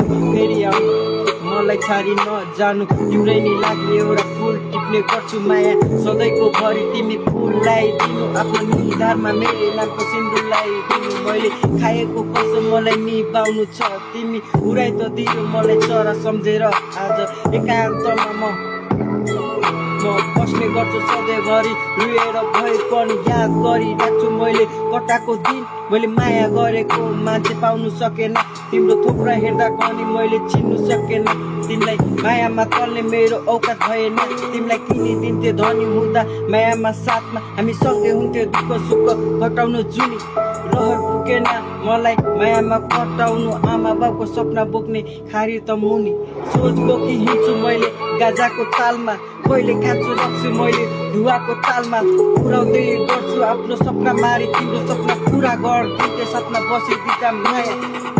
फेरि आउनु मलाई छाडी नजानु तिम्रै नि लाग्ने एउटा फुल टिप्ने गर्छु माया सधैँको भरि तिमी फुललाई दिनु आफ्नो निधारमा मेरो नामको सिन्दुरलाई दिनु मैले खाएको कसो मलाई निभाउनु छ तिमी उडाइ त दियो मलाई चरा सम्झेर आज एकान्तमा म बस्ने गर्छु सधैँभरि रुएर भए पनि याद गरिराख्छु मैले कटाको दिन मैले माया गरेको मान्छे पाउनु सकेन तिम्रो थुप्रा हेर्दा पनि मैले चिन्नु सकेन तिमीलाई मायामा तल्ने मेरो औकात भएन तिमीलाई किनिदिन्थे धनी हुँदा मायामा साथमा हामी सँगै हुन्थ्यो दुःख सुख घटाउनु जुनी रहर पुगेन मलाई मायामा कटाउनु आमा बाउको सपना बोक्ने खारी त मुनि सोच बोकी हिँड्छु मैले गाजाको तालमा कहिले खान्छु राख्छु मैले धुवाको तालमा पुऱ्याउँदै गर्छु आफ्नो सपना मारी तिम्रो सपना पुरा गरिदिन्थे सपना बसिदिँदा माया